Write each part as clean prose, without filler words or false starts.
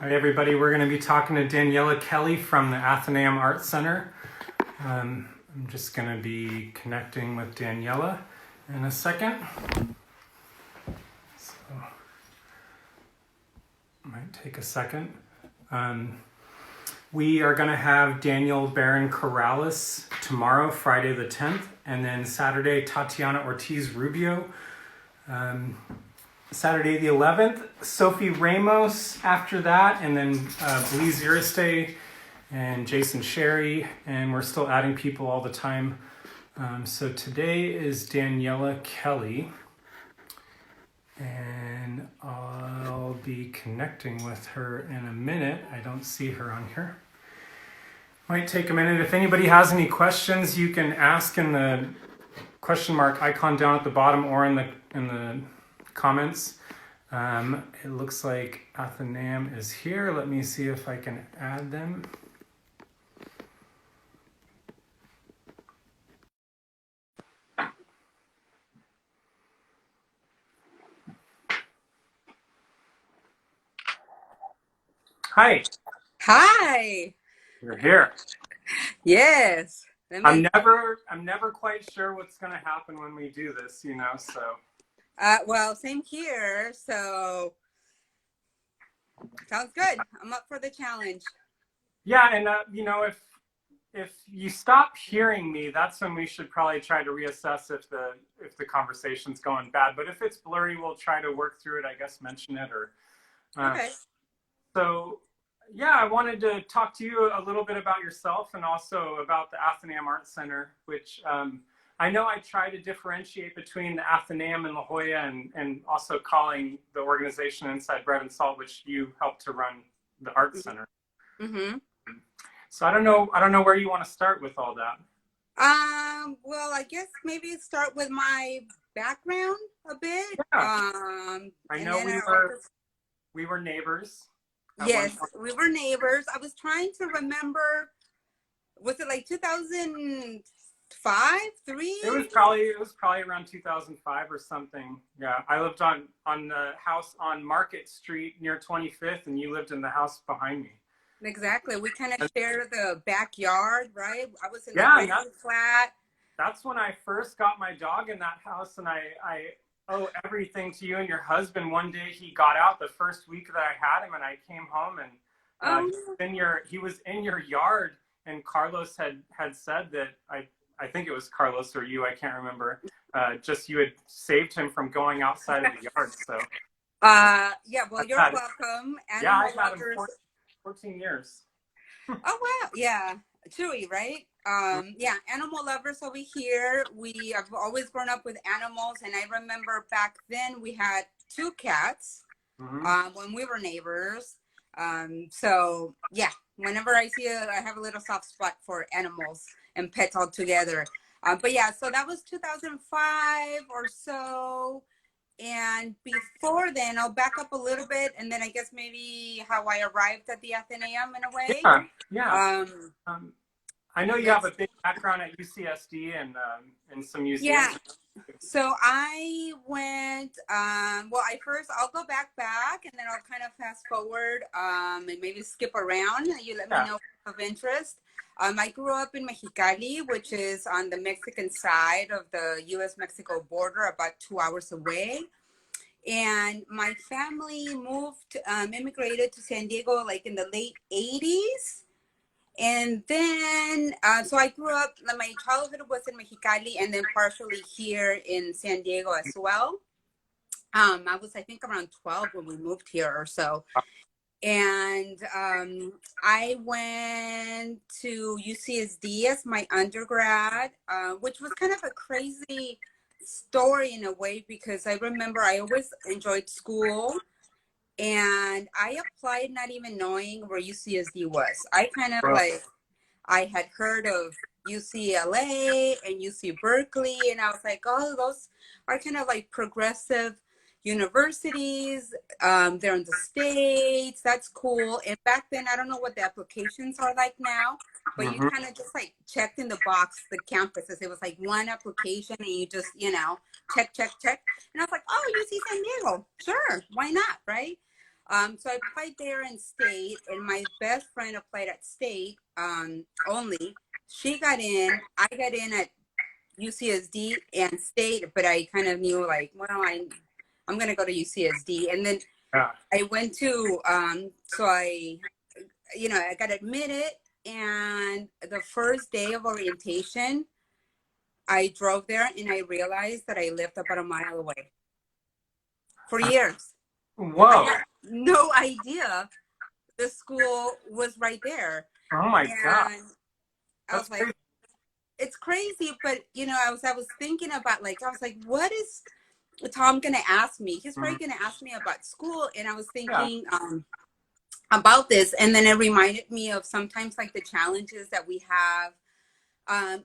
All right, everybody, we're going to be talking to Daniela Kelly from the Athenaeum Art Center. I'm just going to be connecting with Daniela in a second. So, might take a second. We are going to have Daniel Barron Corrales tomorrow, Friday the 10th, and then Saturday, Tatiana Ortiz Rubio. Saturday the 11th, Sophie Ramos after that, and then Bleeze Iriste and Jason Sherry, and we're still adding people all the time. So today is Daniela Kelly, and I'll be connecting with her in a minute. I don't see her on here. Might take a minute. If anybody has any questions, you can ask in the question mark icon down at the bottom or in the comments. It looks like Athenaeum is here. Let me see if I can add them. Hi. Hi. You're here. Yes. I'm never quite sure what's going to happen when we do this, so. Well, same here. So sounds good. I'm up for the challenge. Yeah, and if you stop hearing me, that's when we should probably try to reassess if the conversation's going bad. But if it's blurry, we'll try to work through it. I guess mention it or. Okay. So, yeah, I wanted to talk to you a little bit about yourself and also about the Athenaeum Art Center, which I know I try to differentiate between the Athenaeum and La Jolla and also calling the organization Inside Bread and Salt, which you helped to run the Art Center. Mm-hmm. So I don't know where you want to start with all that. Well, I guess maybe start with my background a bit. Yeah. I know we were neighbors. Yes, we were neighbors. I was trying to remember, was it like 2005, 3? It was probably around 2005 or something. Yeah, I lived on the house on Market Street near 25th, and you lived in the house behind me. Exactly. We kind of shared the backyard, right? I was in the basement flat. That's when I first got my dog in that house, and I owe everything to you and your husband. One day he got out the first week that I had him, and I came home and he was in your yard, and Carlos had said that I think it was Carlos or you, I can't remember. Just you had saved him from going outside of the yard. So yeah, well, you're welcome. Yeah, I've had him 14 years. Oh wow, yeah, Chewy, right? Yeah, animal lovers over here. I've always grown up with animals, and I remember back then we had 2 cats when we were neighbors. So yeah, whenever I have a little soft spot for animals and pets all together. But yeah, so that was 2005 or so. And before then, I'll back up a little bit, and then I guess maybe how I arrived at the Athenaeum in a way. Yeah. I know you have a big background at UCSD and some museums. Yeah. So I went, I'll go back, and then I'll kind of fast forward and maybe skip around. You let me know of interest. I grew up in Mexicali, which is on the Mexican side of the U.S.-Mexico border, about 2 hours away. And my family immigrated to San Diego like in the late 80s. And then, so I grew up, my childhood was in Mexicali and then partially here in San Diego as well. I was, I think, around 12 when we moved here or so. And I went to UCSD as my undergrad, which was kind of a crazy story in a way, because I remember I always enjoyed school. And I applied not even knowing where UCSD was. I kind of I had heard of UCLA and UC Berkeley, and I was like, oh, those are kind of like progressive universities. They're in the States. That's cool. And back then, I don't know what the applications are like now, but you kind of just like checked in the box, the campuses. It was like one application and you just, check. And I was like, oh, UC San Diego. Sure. Why not? Right. So I applied there in state, and my best friend applied at state only. She got in. I got in at UCSD and state, but I kind of knew like, well, I'm gonna go to UCSD, and then Yeah. I went to so I got admitted, and the first day of orientation, I drove there and I realized that I lived about a mile away for years. I Whoa. had no idea the school was right there. Oh my God. And I That's was like, crazy. it's crazy, but I was thinking about like, I was like, what is Tom gonna ask me? He's Mhm. probably gonna ask me about school. And I was Yeah. thinking about this, and then it reminded me of sometimes like the challenges that we have,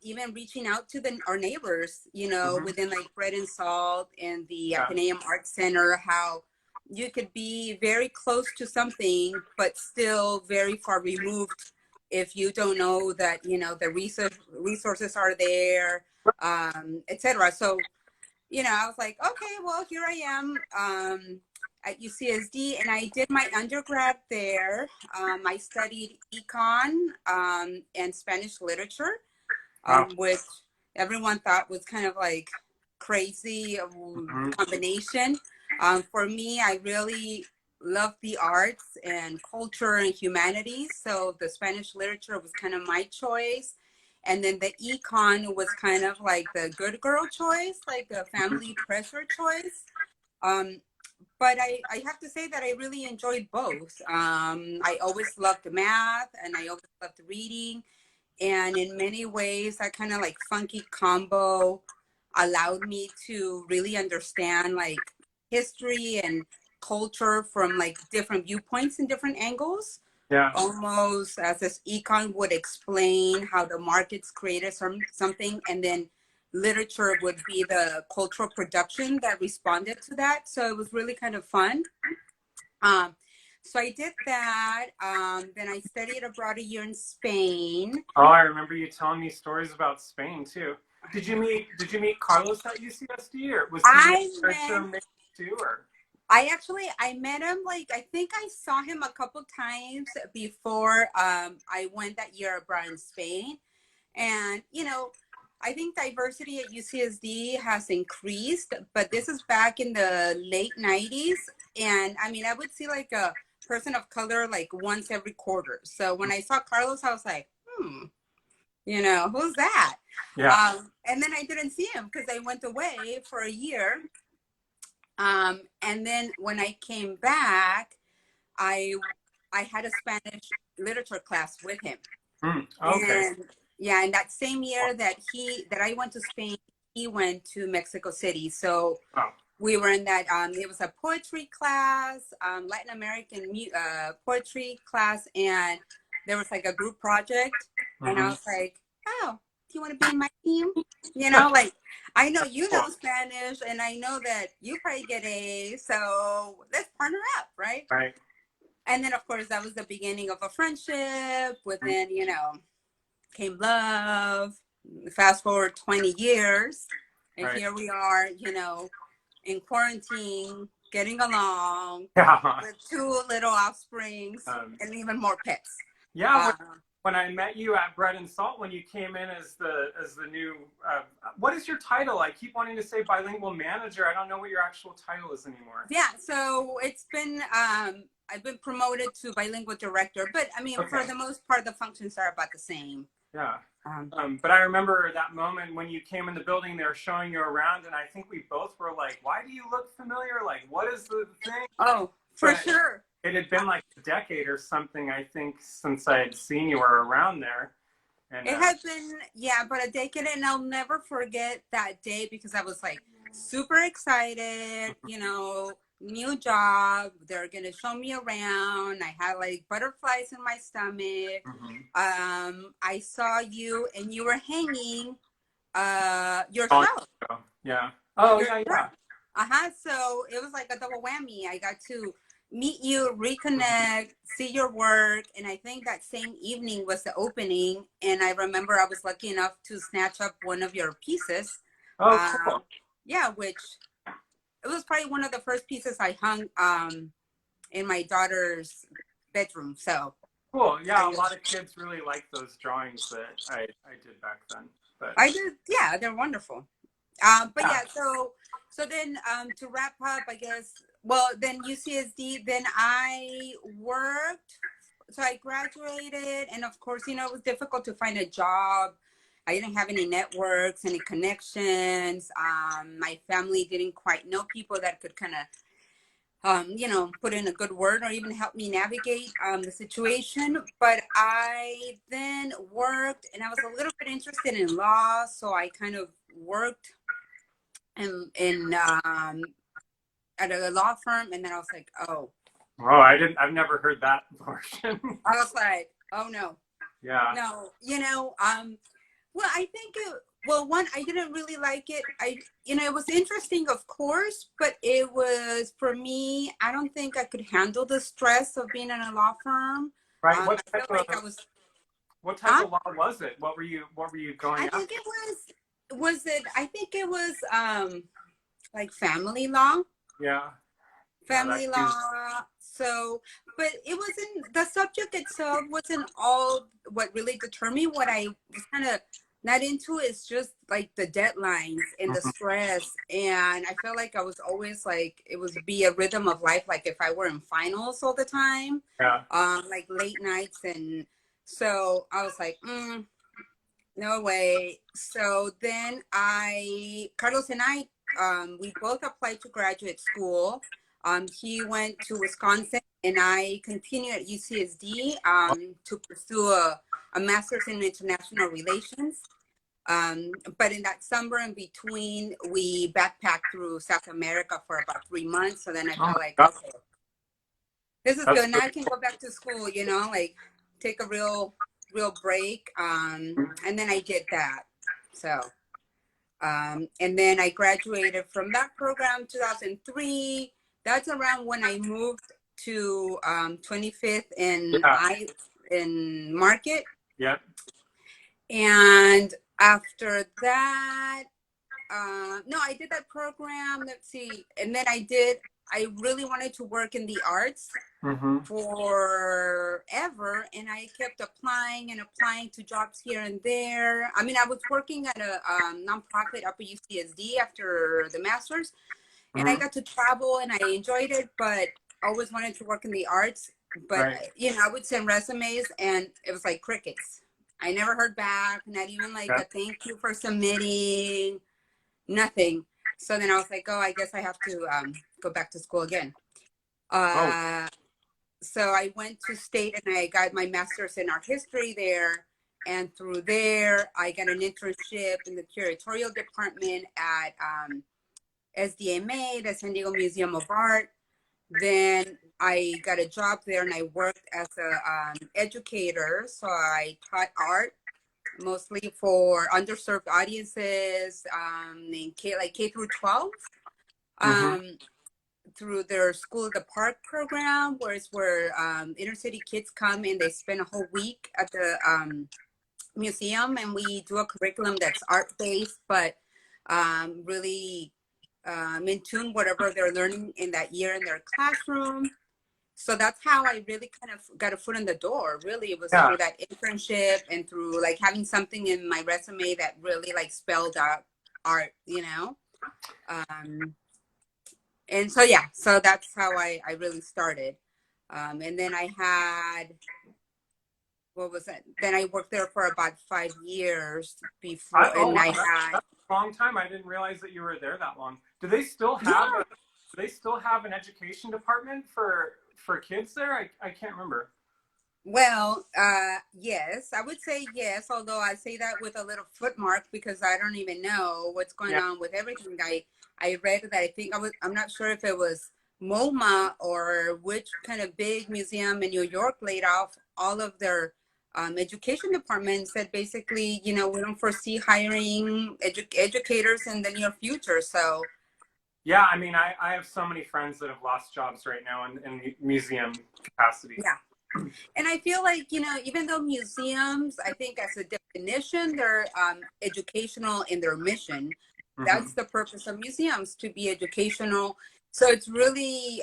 even reaching out to our neighbors, Mhm. within like Bread and Salt and the Yeah. Athenaeum Art Center, how you could be very close to something, but still very far removed if you don't know that, the resources are there, etc. So, I was like, okay, well, here I am at UCSD, and I did my undergrad there. I studied econ and Spanish literature, Wow. which everyone thought was kind of like crazy Mhm. combination. For me, I really love the arts and culture and humanities, so the Spanish literature was kind of my choice. And then the econ was kind of like the good girl choice, like the family pressure choice. Um, but I have to say that I really enjoyed both. I always loved math and I always loved reading. And in many ways, that kind of like funky combo allowed me to really understand like history and culture from like different viewpoints and different angles, Yeah. almost as this econ would explain how the markets created something, and then literature would be the cultural production that responded to that. So it was really kind of fun. Um, so I did that. Then I studied abroad a year in Spain. Oh, I remember you telling me stories about Spain too. Did you meet Carlos at UCSD, or was he I literature met mix too, or? I met him, like I think I saw him a couple times before I went that year abroad in Spain. And I think diversity at UCSD has increased, but this is back in the late 90s. And I mean, I would see like a person of color like once every quarter. So when I saw Carlos, I was like, who's that? Yeah. And then I didn't see him because I went away for a year. And then when I came back, I I had a Spanish literature class with him. Okay. And yeah, and that same year that I went to Spain, he went to Mexico City. So Wow. we were in that it was a poetry class, Latin American poetry class, and there was like a group project, and I Mhm. was like, oh, do you want to be in my team? Like I know you Cool. know Spanish, and I know that you probably get A's, so let's partner up, right? Right. And then of course that was the beginning of a friendship. Mhm. Within came love. Fast forward 20 years, and Right. here we are, in quarantine, getting along Yeah. with two little offsprings Um, and even more pets. yeah. Uh, When I met you at Bread and Salt, when you came in as the new, what is your title? I keep wanting to say bilingual manager. I don't know what your actual title is anymore. yeah, so it's been I've been promoted to bilingual director, but I mean, for Okay. the most part, the functions are about the same. Yeah. Um, But I remember that moment when you came in the building, they were showing you around, and I think we both were like, why do you look familiar? Like, what is the thing? oh, for But sure. it had been like a decade or something, I think, since I had seen you were around there. And It has been, yeah, but a decade, and I'll never forget that day because I was like super excited, new job. They're gonna show me around. I had like butterflies in my stomach. mhm. I saw you, and you were hanging your Oh, shelf. yeah. Oh, Your yeah, shelf. yeah. So it was like a double whammy. I got to meet you, reconnect, see your work, and I think that same evening was the opening. And I remember I was lucky enough to snatch up one of your pieces. Oh, cool. Yeah, which it was probably one of the first pieces I hung in my daughter's bedroom. So Cool. Yeah, a I lot of kids really like those drawings that I did back then. But I did, yeah, they're wonderful. But yeah, yeah, so then to wrap up, I guess. Well, then UCSD. Then I worked. So I graduated, and of course, it was difficult to find a job. I didn't have any networks, any connections. My family didn't quite know people that could kind of put in a good word or even help me navigate the situation. But I then worked, and I was a little bit interested in law, so I kind of worked in at a law firm, and then I was like, oh, oh, I've never heard that portion. I was like, oh no, Yeah. no, well, I think one, I didn't really like it. It was interesting, of course, but it was, for me, I don't think I could handle the stress of being in a law firm. Right. What I type felt like of I was, what type huh? of law was it? What were you going I after? think I think it was, like family law. Yeah. Yeah, that Family could be. law. So, but it wasn't, the subject itself wasn't all what really determined me. What I was kind of not into is just like the deadlines and the Mhm. stress. And I felt like I was always like, it was be a rhythm of life. Like if I were in finals all the time, Yeah. like late nights. And so I was like, no way. So then Carlos and I, we both applied to graduate school. He went to Wisconsin, and I continued at UCSD to pursue a master's in international relations. But in that summer in between, we backpacked through South America for about 3 months. So then I Oh my felt like, God, okay, this is that's good. Now I really can cool. go back to school, like take a real break. And then I did that. So, and then I graduated from that program 2003. That's around when I moved to 25th Yeah. in Market. Yeah. And after that, no, I did that program. Let's see. And then I really wanted to work in the arts Mm-hmm. forever, and I kept applying and applying to jobs here and there. I mean, I was working at a nonprofit up at UCSD after the master's, and I Mm-hmm. got to travel and I enjoyed it, but I always wanted to work in the arts. But Right. I would send resumes and it was like crickets. I never heard back, not even like Yeah. a thank you for submitting, nothing. So then I was like, oh, I guess I have to go back to school again. Oh. uh, so I went to state and I got my master's in art history there. And through there, I got an internship in the curatorial department at SDMA, the San Diego Museum of Art. Then I got a job there and I worked as a educator. So I taught art mostly for underserved audiences in K through 12. Mm-hmm. Um, through their School of the Park program, where inner city kids come and they spend a whole week at the museum, and we do a curriculum that's art based, but really in tune whatever they're learning in that year in their classroom. So that's how I really kind of got a foot in the door. Really, it was Yeah. through that internship and through like having something in my resume that really like spelled out art. Um, and so yeah, so that's how I really started. And then I had, what was it, then I worked there for about 5 years before, Oh and wow, I had, that's a long time. I didn't realize that you were there that long. Do they still yeah. have an education department for kids there? I can't remember. Well, yes, I would say yes, although I say that with a little footmark because I don't even know what's going Yeah. on with everything. I read that, I'm not sure if it was MoMA or which kind of big museum in New York laid off all of their education departments, said basically, we don't foresee hiring educators in the near future. So Yeah, I mean, I have so many friends that have lost jobs right now in museum capacity. yeah. And I feel like, even though museums, I think as a definition, they're educational in their mission. Mm-hmm. That's the purpose of museums, to be educational. So it's really,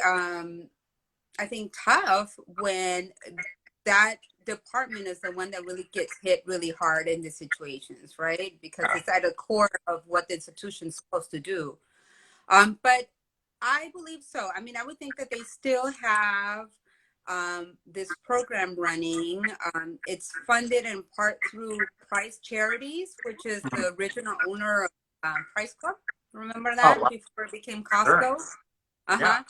I think, tough when that department is the one that really gets hit really hard in these situations, right? Because Yeah. it's at the core of what the institution's supposed to do. But I believe so. I mean, I would think that they still have this program running. It's funded in part through Price Charities, which is Mhm. the original owner of Price Club. Remember Oh, that wow. before it became Sure. Costco? Uh Yeah. huh.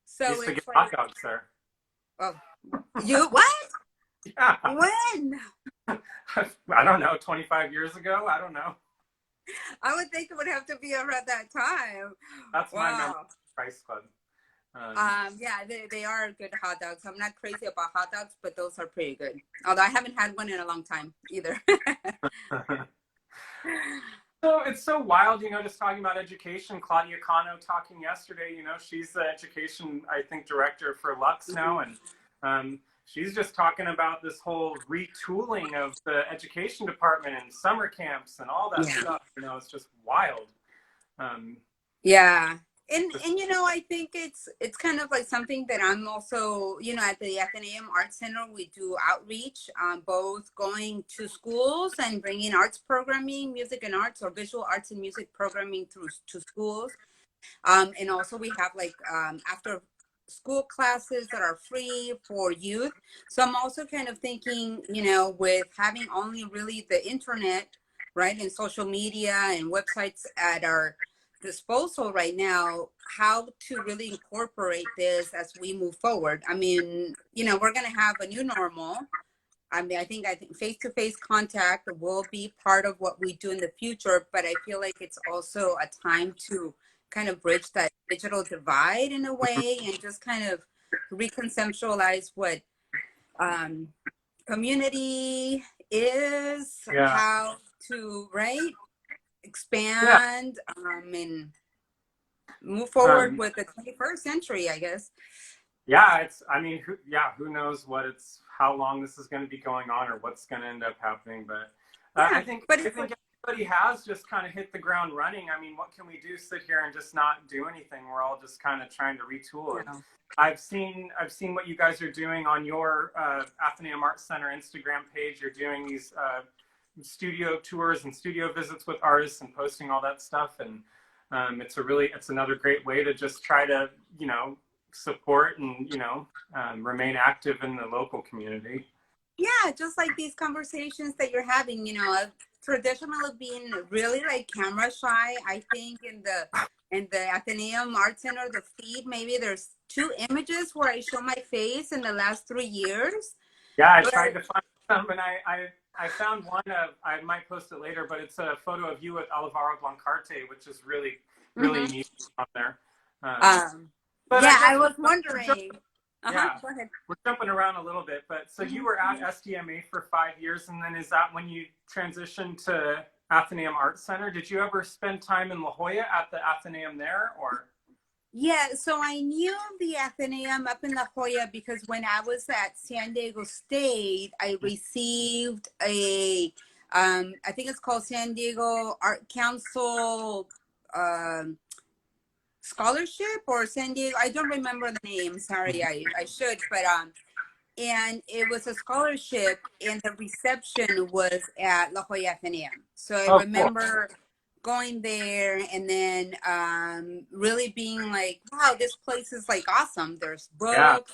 So Used to get it's like, hot dogs there. oh, you what? Yeah. When? I don't know, 25 years ago? I don't know. I would think it would have to be around that time. That's my memory Wow. of Price Club. Um, Yeah, they are good hot dogs. I'm not crazy about hot dogs, but those are pretty good. Although I haven't had one in a long time either. so it's so wild, just talking about education. Claudia Cano talking yesterday, she's the education, I think, director for Lux now. And she's just talking about this whole retooling of the education department and summer camps and all that Yeah. stuff. It's just wild. Yeah. Just, And I think it's kind of like something that I'm also, at the Athenaeum Art Center, we do outreach, both going to schools and bringing arts programming, music and arts, or visual arts and music programming through to schools. And also we have like after school classes that are free for youth. So I'm also kind of thinking, with having only really the internet, right, and social media and websites at our disposal right now, how to really incorporate this as we move forward. I mean, we're going to have a new normal. I mean, I think face-to-face contact will be part of what we do in the future, but I feel like it's also a time to kind of bridge that digital divide in a way and just kind of reconceptualize what um, community is, yeah. how to, right, Yeah. expand and move forward Um, with the 21st century, I guess. yeah, who knows how long this is going to be going on or what's going to end up happening. But I Yeah, think but I it's think like, everybody has just kind of hit the ground running. I mean, what can we do? Sit here and just not do anything? We're all just kind of trying to retool. And I've seen what you guys are doing on your Athenaeum Art Center Instagram page. You're doing these studio tours and studio visits with artists and posting all that stuff. And it's another great way to just try to support and remain active in the local community. yeah, just like these conversations that you're having, I've traditionally been really like camera shy. I think in the Athenaeum Art Center, the feed, maybe there's 2 images where I show my face in the last 3 years. Yeah, I But tried to find some, and I found one of, I might post it later, but it's a photo of you with Alvaro Blancarte, which is really really mhm. neat on there. Um, um, but I yeah, I guess was wondering. yeah, Go ahead. we're jumping around a little bit, but so you were at SDMA for 5 years, and then is that when you transitioned to Athenaeum Art Center? Did you ever spend time in La Jolla at the Athenaeum there, or? Yeah, so I knew the Athenaeum up in La Jolla because when I was at San Diego State, I received I think it's called San Diego Art Council um, scholarship or San Diego. I don't remember the name. Sorry, I should, but and it was a scholarship, and the reception was at La Jolla Athenaeum. So I Oh, cool. remember going there and then really being like, wow, this place is like awesome. There's Yeah, books,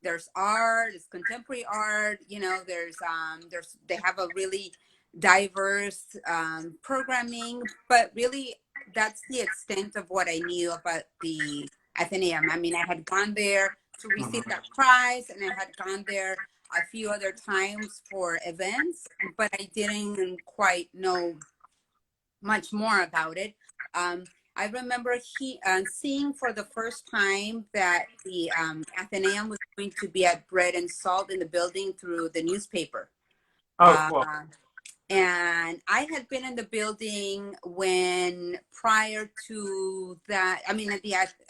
there's art, it's contemporary art. There's they have a really diverse programming, but really that's the extent of what I knew about the Athenaeum. I mean, I had gone there to receive mhm. that prize, and I had gone there a few other times for events, but I didn't quite know much more about it. I remember seeing for the first time that the Athenaeum was going to be at Bread and Salt in the building through the newspaper. Oh, Uh, cool. and I had been in the building when prior to that, I mean,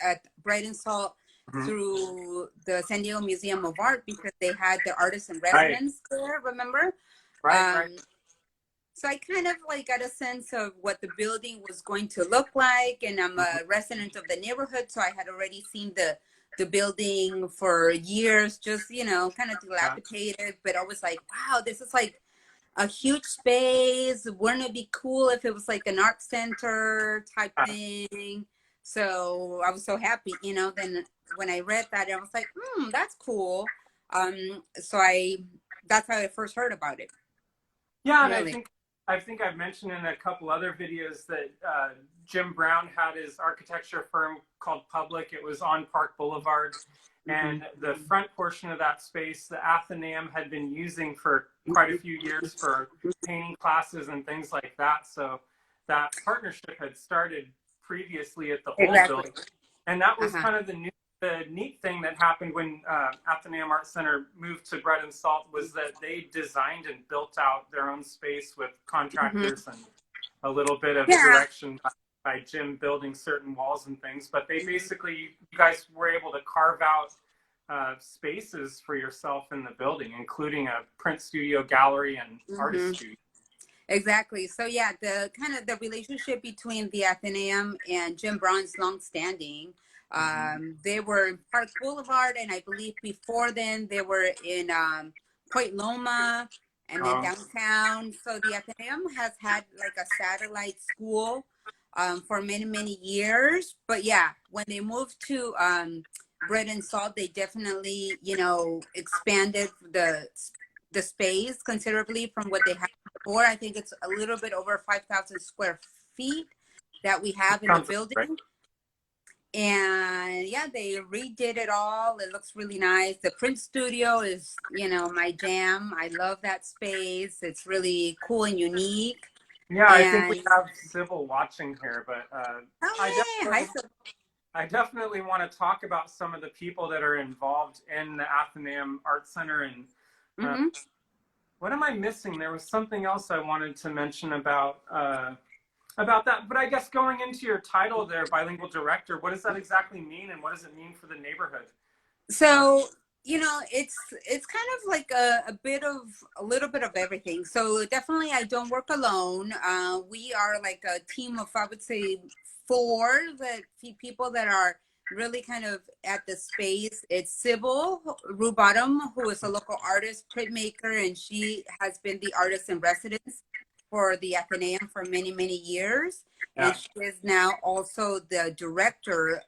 at Bright and Salt Mhm. through the San Diego Museum of Art because they had the artist in Right, residence there, remember? right. Um, so I kind of like got a sense of what the building was going to look like, and I'm a resident of the neighborhood, so I had already seen the building for years, just, you know, kind of Yeah. dilapidated, but I was like, wow, this is like a huge space. Wouldn't it be cool if it was like an art center type thing? So I was so happy, you know. Then when I read that, I was like, that's cool. So that's how I first heard about it. Yeah, and Really. I think I've mentioned in a couple other videos that Jim Brown had his architecture firm called Public. It was on Park Boulevard, and the front portion of that space, the Athenaeum had been using for quite a few years for painting classes and things like that. So that partnership had started previously at the old building, and that was kind of the neat thing that happened when Athenaeum Art Center moved to Bread and Salt was that they designed and built out their own space with contractors and a little bit of direction by Jim building certain walls and things. But they basically, you guys were able to carve out spaces for yourself in the building, including a print studio, gallery, and artist studio. Exactly. So yeah, the kind of the relationship between the Athenaeum and Jim Brown's longstanding. They were in Park Boulevard, and I believe before then they were in Point Loma and then downtown. So the Athenaeum has had like a satellite school for many, many years. But yeah, when they moved to Bread and Salt, they definitely, you know, expanded the space considerably from what they had before. I think it's a little bit over 5,000 square feet that we have in the building. Great. And yeah, they redid it all. It looks really nice. The print studio is, you know, my jam. I love that space. It's really cool and unique. Yeah, I think we have Sybil watching here, but I definitely want to talk about some of the people that are involved in the Athenaeum Art Center. And what am I missing? There was something else I wanted to mention about that. But I guess going into your title there, bilingual director, what does that exactly mean, and what does it mean for the neighborhood? So, you know, it's kind of like a little bit of everything. So definitely I don't work alone. We are like a team of, I would say, 4 people that are really kind of at the space. It's Sybil Rubottom, who is a local artist, printmaker, and she has been the artist in residence for the Athenaeum for many, many years. And she is now also the director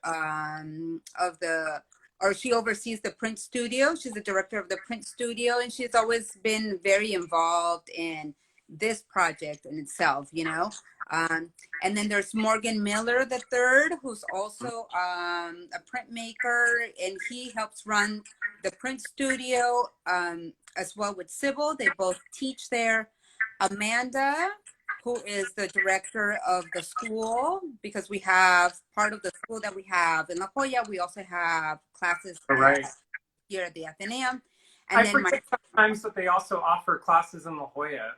she oversees the print studio. She's the director of the print studio, and she's always been very involved in this project in itself, you know. And then there's Morgan Miller the third, who's also a printmaker, and he helps run the print studio as well with Sybil. They both teach there. Amanda, who is the director of the school, because we have part of the school that we have in La Jolla. We also have classes here at the Athenaeum. And I forget sometimes that they also offer classes in La Jolla,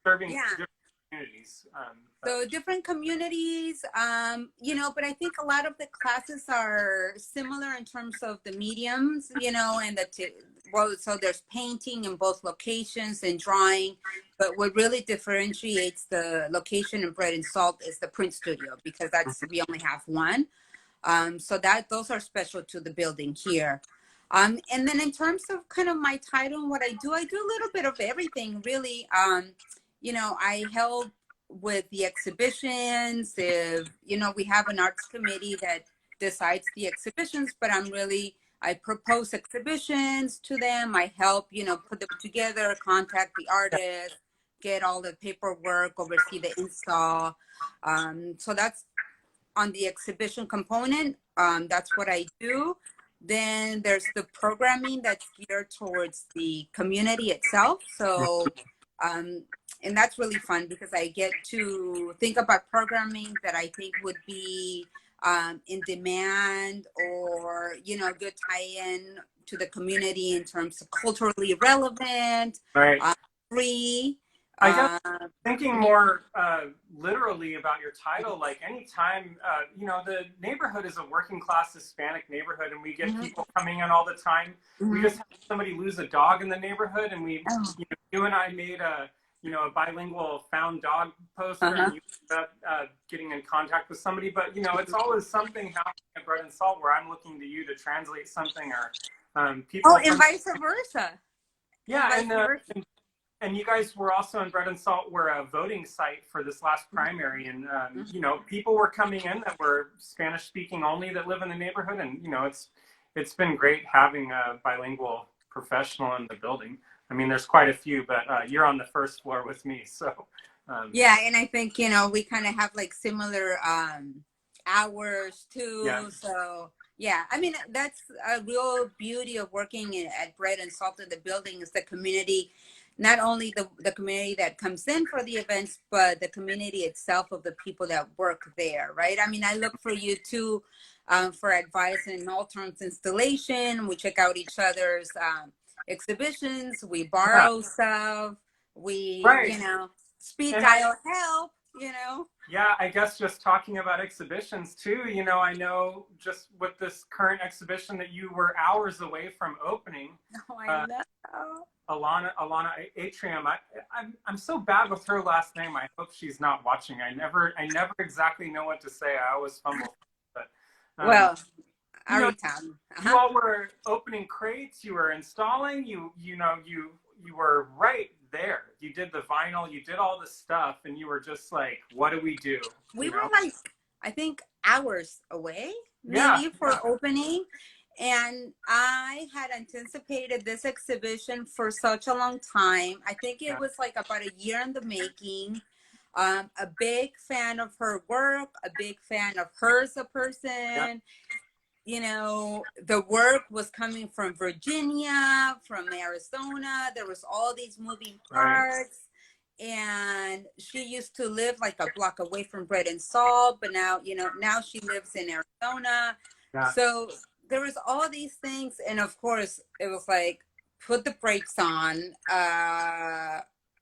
serving different communities. So different communities, you know, but I think a lot of the classes are similar in terms of the mediums, you know, and so there's painting in both locations and drawing, but what really differentiates the location in Bread and Salt is the print studio, because we only have one. So those are special to the building here. And then in terms of kind of my title and what I do a little bit of everything, really. You know, I help with the exhibitions. You know, we have an arts committee that decides the exhibitions, but I propose exhibitions to them. I help, you know, put them together, contact the artist, get all the paperwork, oversee the install. So that's on the exhibition component. That's what I do. Then there's the programming that's geared towards the community itself. So, and that's really fun because I get to think about programming that I think would be in demand, or, you know, good tie-in to the community in terms of culturally relevant, free. I guess thinking more literally about your title, like anytime, you know, the neighborhood is a working class Hispanic neighborhood, and we get people coming in all the time. We just had somebody lose a dog in the neighborhood, and you and I made a bilingual found dog poster, Uh-huh. and you end up getting in contact with somebody. But it's always something happening at Bread and Salt where I'm looking to you to translate something, or Oh, people and from vice versa. And yeah, vice versa. and you guys were also in Bread and Salt, were a voting site for this last primary, and people were coming in that were Spanish speaking only that live in the neighborhood, and it's been great having a bilingual professional in the building. I mean, there's quite a few, but you're on the first floor with me, so. Yeah, and I think we kind of have like similar hours Yeah. too. So yeah, I mean that's a real beauty of working at Bread and Salt in the building is the community, not only the community that comes in for the events, but the community itself of the people that work there, right? I mean, I look for you too for advice in all terms installation. We check out each other's exhibitions. We Yeah. borrow stuff. We, Right. speed And dial help. yeah, I guess just talking about exhibitions too, I know just with this current exhibition that you were hours away from opening. Oh, I know. Alana Atrium. I'm so bad with her last name. I hope she's not watching. I never exactly know what to say. I always fumble. But Well, you know, Aritan. you all were opening crates. You were installing. You were right there. You did the vinyl. You did all the stuff, and you were just like, "What do we do?" We were like, I think, hours away, Yeah. maybe for opening. And I had anticipated this exhibition for such a long time. I think it was like about a year in the making. A big fan of her work, a big fan of her as a person. The work was coming from Virginia, from Arizona. There was all these moving parts. And she used to live like a block away from Bread and Salt, but now she lives in Arizona. Yeah. So there was all these things, and of course it was like put the brakes on,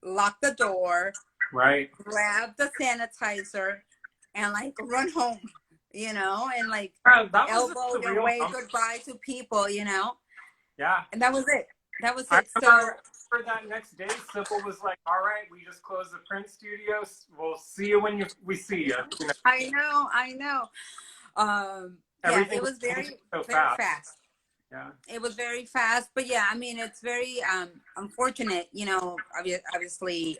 lock the door, Right. grab the sanitizer, and like run home, and like elbow your way goodbye to people, Yeah. and that was it. That was I it. remember for that next day, Sybil was like, "All right, we just closed the print studios. We'll see you when we see you." I know. Yeah, it was very, very fast. Yeah. It was very fast, but yeah, I mean, it's very unfortunate. Obviously,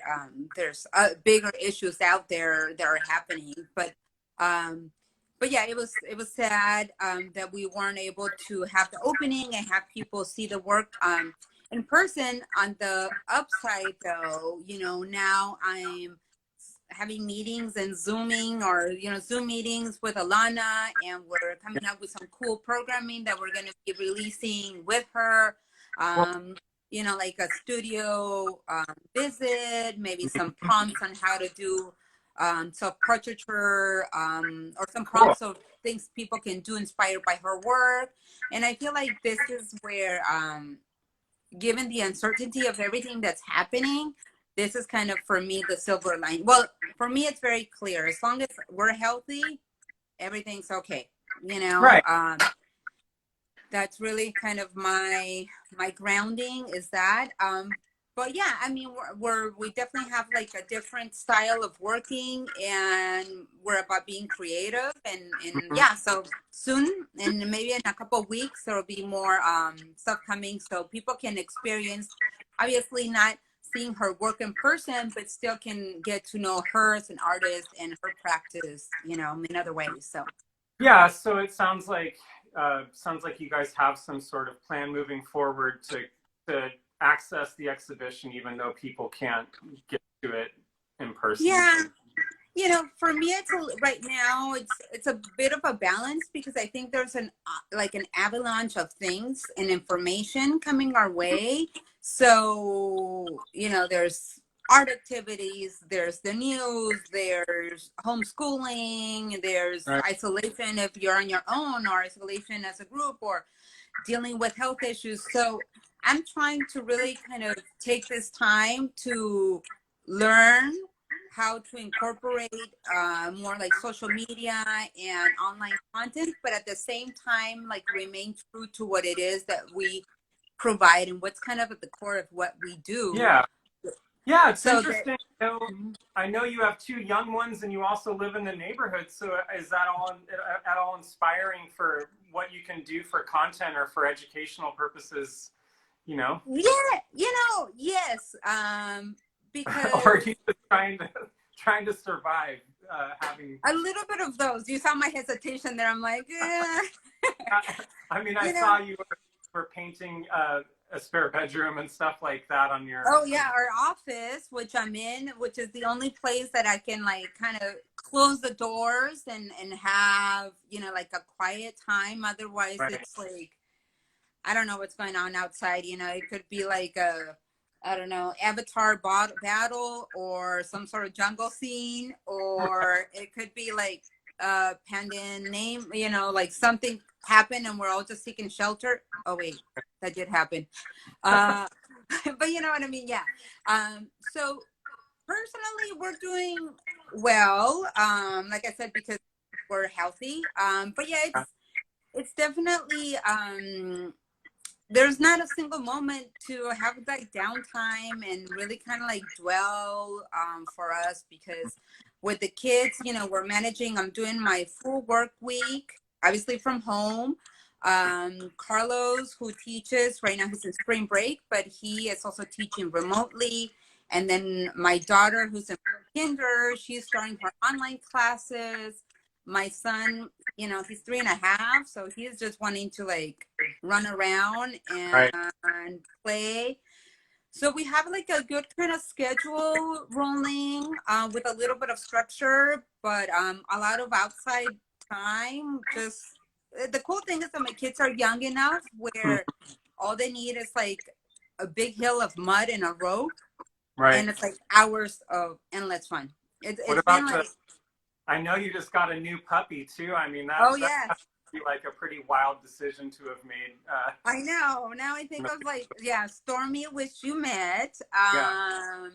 there's bigger issues out there that are happening, but yeah, it was sad that we weren't able to have the opening and have people see the work in person. On the upside, though, now I'm having meetings and Zooming or Zoom meetings with Alana, and we're coming up with some cool programming that we're going to be releasing with her. Like a studio visit, maybe some prompts on how to do self-portraiture, or some prompts of things people can do inspired by her work. And I feel like this is where, given the uncertainty of everything that's happening, this is kind of, for me, the silver line. Well, for me, it's very clear. As long as we're healthy, everything's okay. Right. That's really kind of my grounding is that. But yeah, I mean, we definitely have like a different style of working, and we're about being creative, and yeah. So soon, and maybe in a couple of weeks, there will be more stuff coming, so people can experience. Obviously, not seeing her work in person, but still can get to know her as an artist and her practice, in other ways. So yeah, so it sounds like you guys have some sort of plan moving forward to access the exhibition, even though people can't get to it in person. Yeah. For me, right now it's a bit of a balance, because I think there's an avalanche of things and information coming our way. So, there's art activities, there's the news, there's homeschooling, there's isolation if you're on your own, or isolation as a group, or dealing with health issues. So I'm trying to really kind of take this time to learn how to incorporate more like social media and online content, but at the same time, like, remain true to what it is that we provide and what's kind of at the core of what we do. Yeah. Yeah, it's So that, interesting. I know you have two young ones, and you also live in the neighborhood. So is that all at all inspiring for what you can do for content or for educational purposes? You know, yeah, yes, or are because you just trying to survive having? a little bit of those. You saw my hesitation there. I'm like, I mean, I you know. saw you were painting a spare bedroom and stuff like that on your. Oh yeah, our office, which I'm in, which is the only place that I can like kind of close the doors and have, like a quiet time. Otherwise, Right. it's like I don't know what's going on outside. It could be like a, I don't know, Avatar battle or some sort of jungle scene, or it could be like pandemic name, like something happened and we're all just seeking shelter. Oh wait, that did happen. Uh, but you know what I mean? Yeah. So personally, we're doing well. Like I said, because we're healthy. But yeah, it's definitely there's not a single moment to have like downtime and really kind of like dwell for us because with the kids, we're managing. I'm doing my full work week, obviously from home. Carlos, who teaches right now, he's in spring break, but he is also teaching remotely. And then my daughter, who's in kinder, she's starting her online classes. My son, he's 3.5, so he's just wanting to like run around Right. and play. So we have like a good kind of schedule rolling with a little bit of structure, but a lot of outside time. Just the cool thing is that my kids are young enough where all they need is like a big hill of mud and a rope, Right. and it's like hours of endless fun. What It's been about like, I know you just got a new puppy too. I mean, oh that yes. has to be like a pretty wild decision to have made. I know. Now I think of like, yeah, Stormy, which you met. Yeah.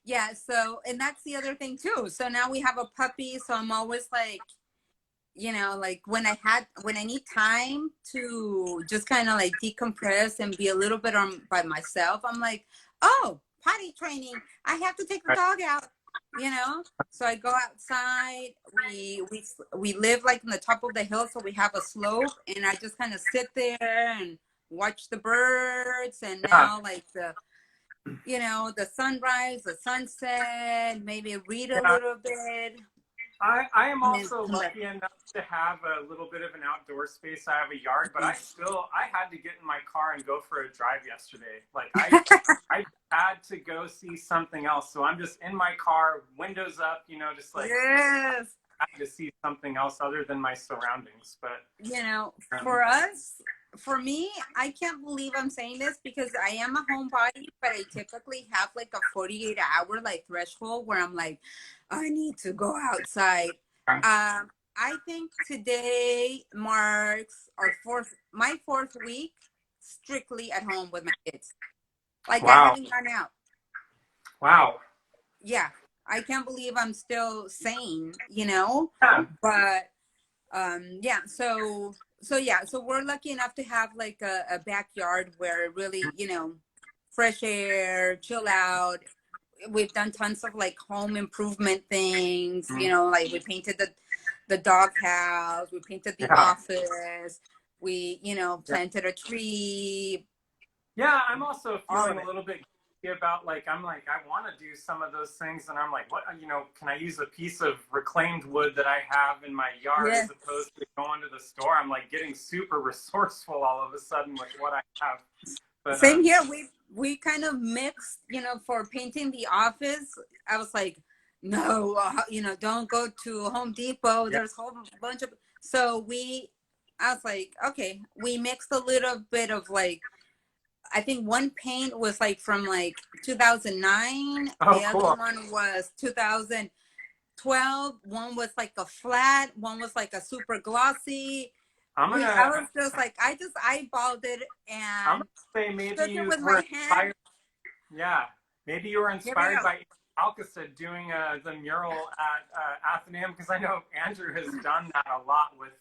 Yeah. So, and that's the other thing too. So now we have a puppy. So I'm always like, like when I need time to just kind of like decompress and be a little bit by myself, I'm like, oh, potty training. I have to take the Right. dog out. So I go outside. We live like in the top of the hill, so we have a slope, and I just kind of sit there and watch the birds. And Yeah. now like the sunrise, the sunset, maybe read a Yeah. little bit, I am and then also come back. lucky enough to have a little bit of an outdoor space. I have a yard, but I had to get in my car and go for a drive yesterday. Like I had to go see something else. So I'm just in my car, windows up, just like Yes. I had to see something else other than my surroundings. But For us, for me, I can't believe I'm saying this because I am a homebody, but I typically have like a 48-hour like threshold where I'm like, I need to go outside. I think today marks my fourth week strictly at home with my kids. Like I wow. haven't gone out. Wow. Yeah. I can't believe I'm still sane, Yeah. but yeah, so we're lucky enough to have like a backyard where really, fresh air, chill out. We've done tons of like home improvement things, like we painted the dog house, we painted the Yeah. office, we, Yeah. planted a tree, Yeah, I'm also all feeling of a it. little bit guilty about I'm like I want to do some of those things, and I'm like, what can I use a piece of reclaimed wood that I have in my yard Yeah. as opposed to going to the store? I'm like getting super resourceful all of a sudden with what I have. But Same here. We kind of mixed, for painting the office. I was like, no, don't go to Home Depot. yeah, There's a whole bunch of. So I was like, okay, we mixed a little bit of like, I think one paint was like from like 2009. oh The other cool. one was 2012. One was like a flat. One was like a super glossy. I'm I gonna was just like, I just eyeballed it I'm gonna and say maybe shook it you with were my hand. inspired. Yeah, maybe you were Here we inspired go. by Alcacid doing the mural at Athenaeum, because I know Andrew has done that a lot with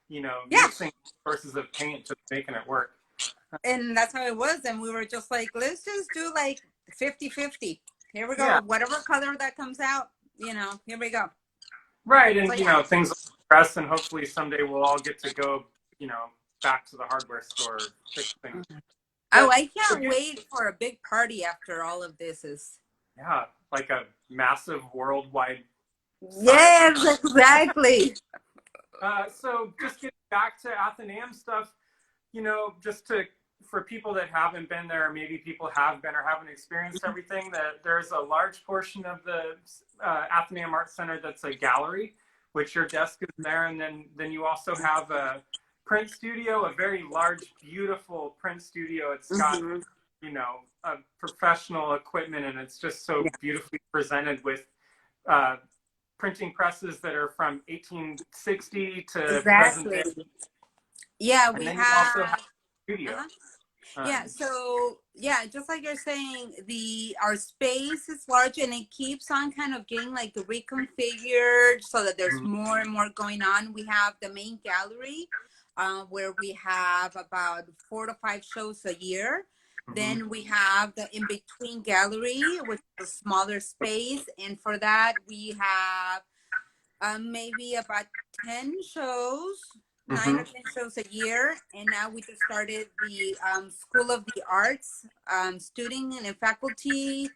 Yeah. mixing sources of paint, just making it work. And that's how it was. And we were just like, let's just do like 50-50. here we Yeah. go. Whatever color that comes out, here we go. Right. So And, yeah. things will progress, and hopefully someday we'll all get to go, back to the hardware store, fix things. Oh, But I the can't beauty, wait for a big party after all of this is. yeah, like a massive worldwide size. Yes, exactly. So just getting back to Athenaeum stuff, just for people that haven't been there, or maybe people have been or haven't experienced everything, that there's a large portion of the Athenaeum Art Center that's a gallery, which your desk is there, and then you also have a print studio, a very large, beautiful print studio. It's got Mm-hmm. a professional equipment, and it's just so Yeah, beautifully presented with uh, printing presses that are from 1860 to present exactly. day. Yeah, And we then you also have have. a studio. Uh-huh. Yeah, so yeah, just like you're saying, the our space is large and it keeps on kind of getting like reconfigured so that there's Mhm. more and more going on. We have the main gallery, where we have about 4 to 5 shows a year. Mhm. Then we have the in between gallery, which is a smaller space, and for that we have maybe about 10 shows, nine Mhm. or 10 shows a year. And now we just started the School of the Arts student and faculty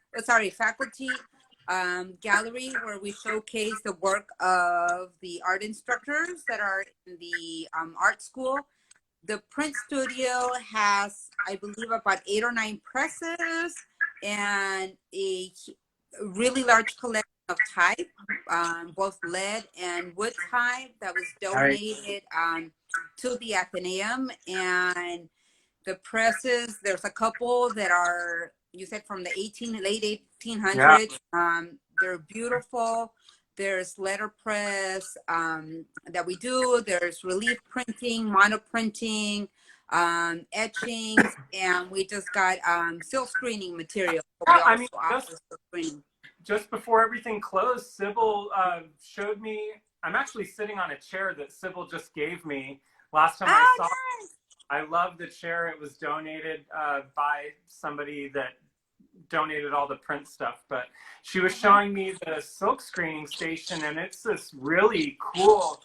gallery, where we showcase the work of the art instructors that are in the art school. The print studio has, I believe, about 8 or 9 presses and a really large collection of type, both lead and wood type, that was Right. donated to the Athenaeum. And the presses, there's a couple that are, you said, from the late Yeah. 1800s. They're beautiful. There's letterpress that we do. There's relief printing, mono printing, etchings, and we just got silk screening material. Yeah. We I mean, also offer silk screening. just before everything closed, Sybil showed me. I'm actually sitting on a chair that Sybil just gave me last time I Oh, saw. I love the chair. It was donated by somebody that donated all the print stuff, but she was showing me the silk screening station, and it's this really cool.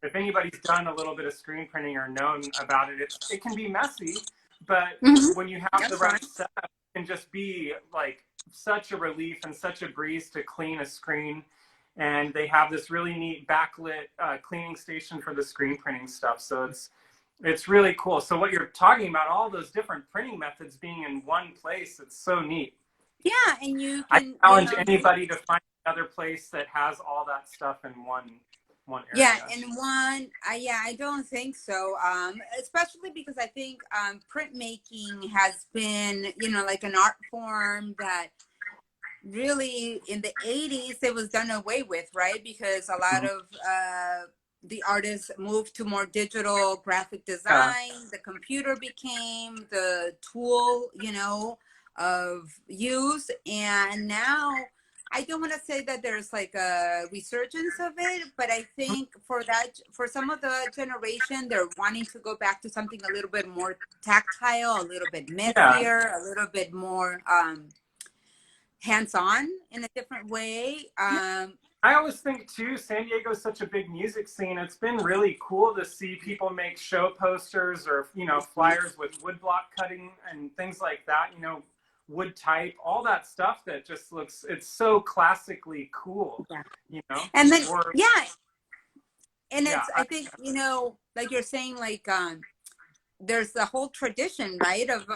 If anybody's done a little bit of screen printing or known about it, it can be messy, but nice. when you have the That's right. right setup, it can just be like such a relief and such a breeze to clean a screen. And they have this really neat backlit cleaning station for the screen printing stuff. So it's really cool. So what you're talking about, all those different printing methods being in one place, it's so neat. Yeah, and you I can, challenge anybody to find another place that has all that stuff in one yeah, area. and one, I don't think so. Especially because I think printmaking has been, like an art form that really in the 80s it was done away with, right? Because a lot Mhm. of the artists moved to more digital graphic Yeah. design. The computer became the tool, of use. And now I don't want to say that there's like a resurgence of it, but I think for some of the generation, they're wanting to go back to something a little bit more tactile, a little bit Yeah. messier, a little bit more hands-on in a different way. Yeah. I always think too, San Diego is such a big music scene. It's been really cool to see people make show posters or flyers with woodblock cutting and things like that. Wood type, all that stuff that just looks. It's so classically cool. Yeah. You know, And then or yeah, and yeah, it's, I think, like you're saying, like there's the whole tradition, right, of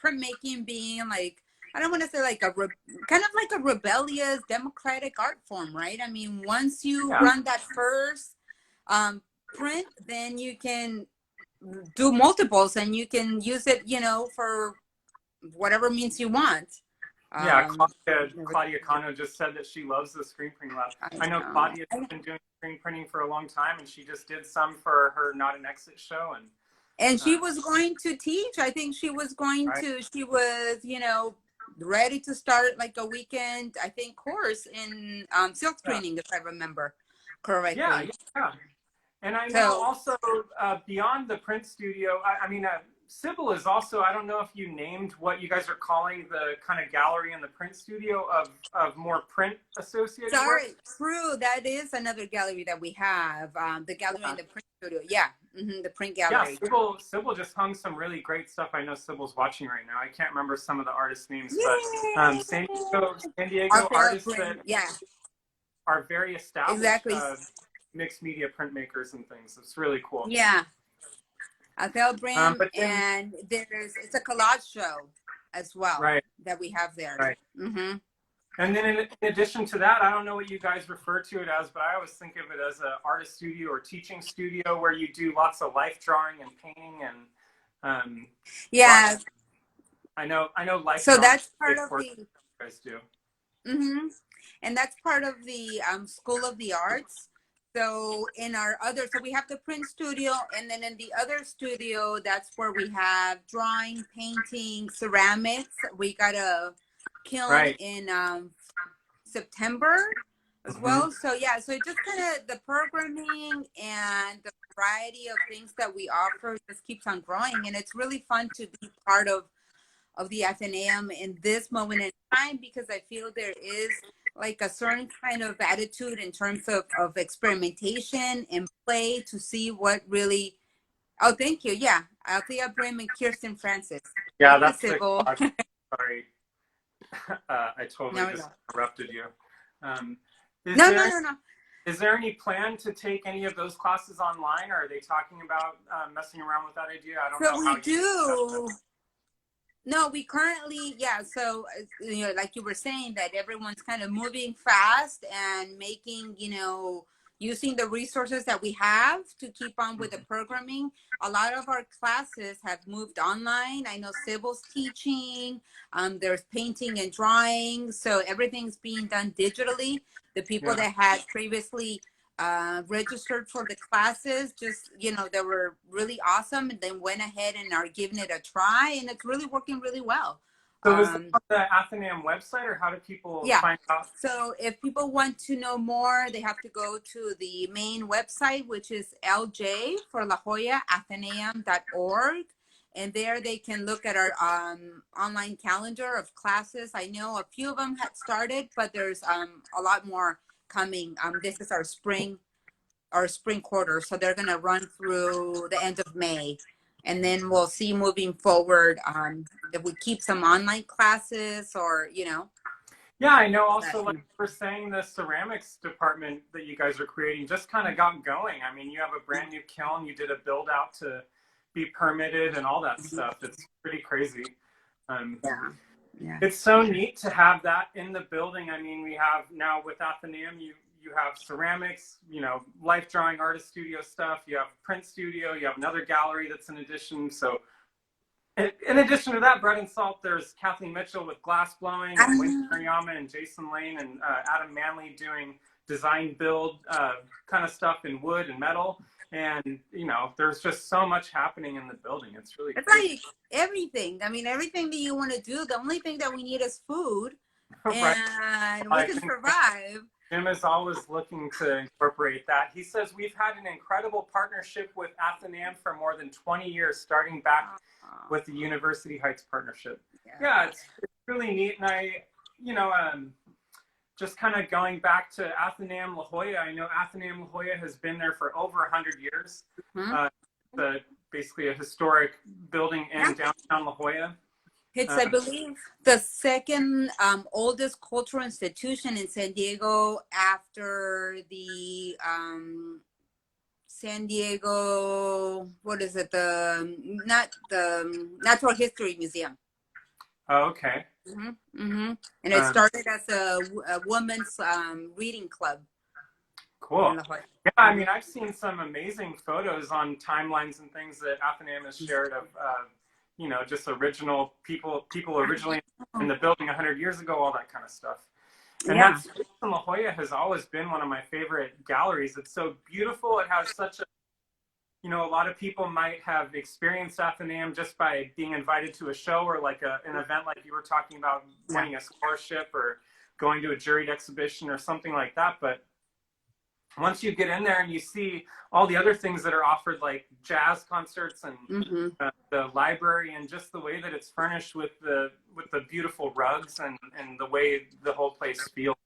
printmaking being like, I don't want to say like kind of like a rebellious democratic art form, right? I mean, once you yeah, run that first print, then you can do multiples and you can use it, for whatever means you want. yeah. Um, Claudia Cano just said that she loves the screen printing lab. I I know know. Claudia's been doing screen printing for a long time, and she just did some for her Not an Exit show, and And she was going to teach. I think she was right. ready to start like a weekend, I think, course in silk Yeah. screening, if I remember Yeah, correctly. yeah. And I know So, also beyond the print studio, I mean, Sybil is also, I don't know if you named what you guys are calling the kind of gallery in the print studio of more print associated work. Sorry, true. That is another gallery that we have. The gallery in the print studio. Yeah, the print Yeah, gallery. Sybil just hung some really great stuff. I know Sybil's watching right now. I can't remember some of the artists' names, but San Diego artists that are very established Exactly. mixed media printmakers and things. It's really cool. Yeah, Athenaeum, But then, and it's a collage show as well right, that we have there. right. And then in addition to that, I don't know what you guys refer to it as, but I always think of it as an artist studio or teaching studio where you do lots of life drawing and painting and yeah. I know life. So that's part of the you guys do. And that's part of the School of the Arts. So in our other, so we have the print studio, and then in the other studio, that's where we have drawing, painting, ceramics. We got a kiln in September as well. So yeah, so it just kind of the programming and the variety of things that we offer just keeps on growing, and it's really fun to be part of the Athenaeum in this moment in time, because I feel there is like a certain kind of attitude in terms of experimentation and play to see what really. Oh, thank you. Yeah, Althea Brim and Kirsten Francis. Yeah, thank that's you, Sybil. Sorry, I totally just interrupted you. No. Is there any plan to take any of those classes online, or are they talking about messing around with that idea? I don't know. So we do. No, we currently, so, like you were saying, that everyone's kind of moving fast and making, using the resources that we have to keep on with the programming. A lot of our classes have moved online. I know Sybil's teaching, there's painting and drawing, so everything's being done digitally. The people that had previously registered for the classes, just they were really awesome, and then went ahead and are giving it a try, and it's really working really well. So is it on the Athenaeum website, or how do people find out? So if people want to know more, they have to go to the main website, which is LJ for La Jolla, Athenaeum.org. And there they can look at our online calendar of classes. I know a few of them had started, but there's a lot more coming. This is our spring quarter, so they're going to run through the end of May, and then we'll see moving forward if we keep some online classes or Yeah, I know. Also, like we're saying, the ceramics department that you guys are creating just kind of got going. I mean, you have a brand new kiln. You did a build out to be permitted and all that stuff. It's pretty crazy. It's so neat to have that in the building. I mean, we have now with Athenaeum, you have ceramics, life drawing, artist studio stuff. You have print studio. You have another gallery that's in addition. So in addition to that, Bread and Salt, there's Kathleen Mitchell with glass blowing, and Wayne Kuriyama and Jason Lane and Adam Manley doing design build kind of stuff in wood and metal. And, there's just so much happening in the building. It's really It's like everything. I mean, everything that you want to do, the only thing that we need is food. And we can survive. Jim is always looking to incorporate that. He says, we've had an incredible partnership with Athenaeum for more than 20 years, starting back with the University Heights partnership. Yeah, it's really neat. And I, just kind of going back to Athenaeum La Jolla, I know Athenaeum La Jolla has been there for over 100 years. Basically a historic building in downtown La Jolla. It's, I believe, the second oldest cultural institution in San Diego after the San Diego, what is it? Not the Natural History Museum. Oh, okay. And it started as a women's reading club. Cool. Yeah, I mean, I've seen some amazing photos on timelines and things that Athenaeum has shared of, just original people originally in the building 100 years ago, all that kind of stuff. And that space in La Jolla has always been one of my favorite galleries. It's so beautiful. It has such a, a lot of people might have experienced Athenaeum just by being invited to a show or like an event like you were talking about, winning a scholarship or going to a juried exhibition or something like that. But once you get in there and you see all the other things that are offered, like jazz concerts and Mm-hmm. the library, and just the way that it's furnished with the beautiful rugs, and the way the whole place feels,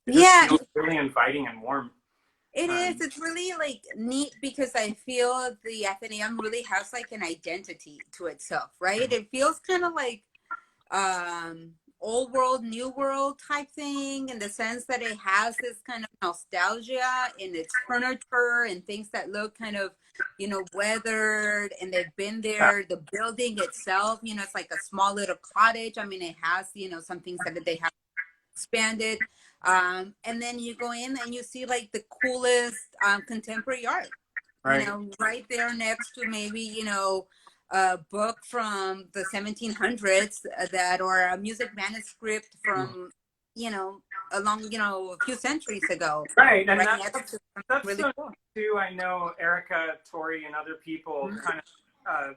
it just Yeah, feels really inviting and warm. it is. Um, It's really like neat because I feel the Athenaeum really has like an identity to itself, right? It feels kind of like old world, new world type thing in the sense that it has this kind of nostalgia in its furniture and things that look kind of, you know, weathered and they've been yeah, there. The building itself, you know, it's like a small little cottage. I mean, it has, you know, some things that they have expanded. And then you go in and you see like the coolest contemporary art, you right. know, right there next to maybe, you know, a book from the 1700s that, or a music manuscript from, you know, along, you know, a few centuries ago, Right, and right that, next that's to something that's really so cool. too. I know Erica, Tori, and other people Mhm. kind of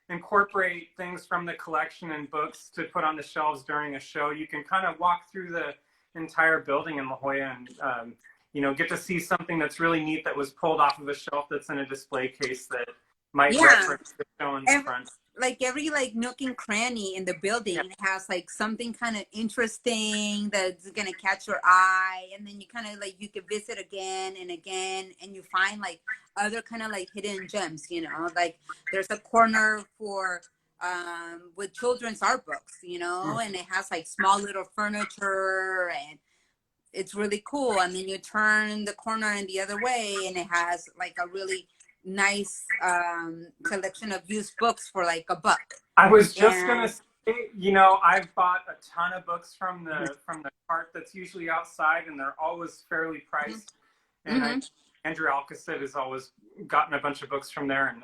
incorporate things from the collection and books to put on the shelves during a show. You can kind of walk through the entire building in La Jolla and get to see something that's really neat that was pulled off of a shelf that's in a display case that might Yeah. reference the show in the Every, front. like every like nook and cranny in the Yeah, building has like something kind of interesting that's gonna catch your eye, and then you kind of like you can visit again and again, and you find like other kind of like hidden gems. You know, like there's a corner for with children's art books. You know, and it has like small little furniture and it's really cool. And then you turn the corner in the other way and it has like a really nice collection of used books for like $1. I was just gonna And say, I've bought a ton of books from the cart that's usually outside, and they're always fairly priced. And mm-hmm. Andrew Alcacid has always gotten a bunch of books from there, and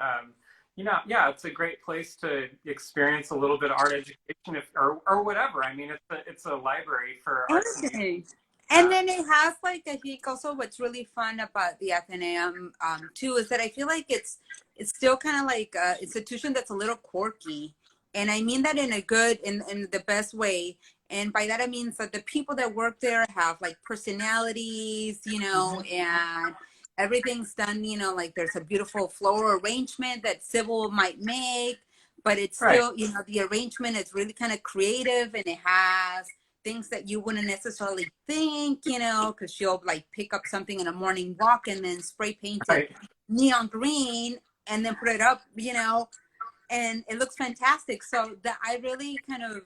yeah, it's a great place to experience a little bit of art education, or whatever. I mean, it's a library for arts and music. Okay. And then it has like I think also what's really fun about the Athenaeum too is that I feel like it's still kind of like an institution that's a little quirky, and I mean that in a good in the best way. And by that I mean that the people that work there have like personalities, you know, and everything's done, you know, like there's a beautiful floral arrangement that Sybil might make, but it's Right, still, you know, the arrangement is really kind of creative and it has things that you wouldn't necessarily think, you know, because she'll like pick up something in a morning walk and then spray paint it right, neon green and then put it up, you know, and it looks fantastic. So that I really kind of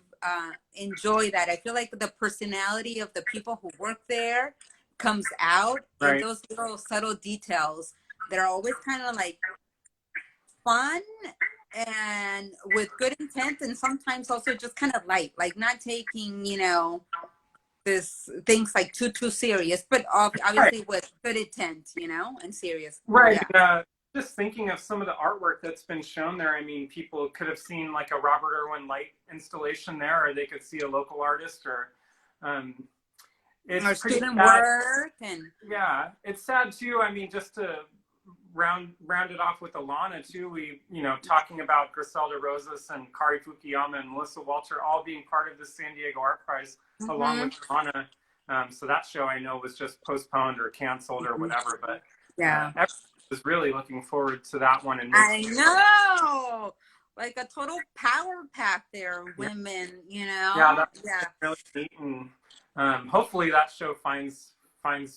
enjoy that. I feel like the personality of the people who work there comes out in right. those little subtle details that are always kind of like fun and with good intent, and sometimes also just kind of light, like not taking, you know, this things like too serious, but Right. obviously with good intent, you know, and serious. Right. Yeah. And, just thinking of some of the artwork that's been shown there, I mean, people could have seen like a Robert Irwin light installation there, or they could see a local artist, or um, it's Or pretty student sad. work and Yeah, it's sad too. I mean, just to round it off with Alana too, we talking about Griselda Rosas and Kari Fukuyama and Melissa Walter all being part of the San Diego Art Prize along mm-hmm. with Alana. So that show I know was just postponed or canceled or whatever, but Yeah. everyone was really looking forward to that one and I making. know, like a total power pack there, Yeah, women, you yeah, know. that's Yeah. really neat, and hopefully that show finds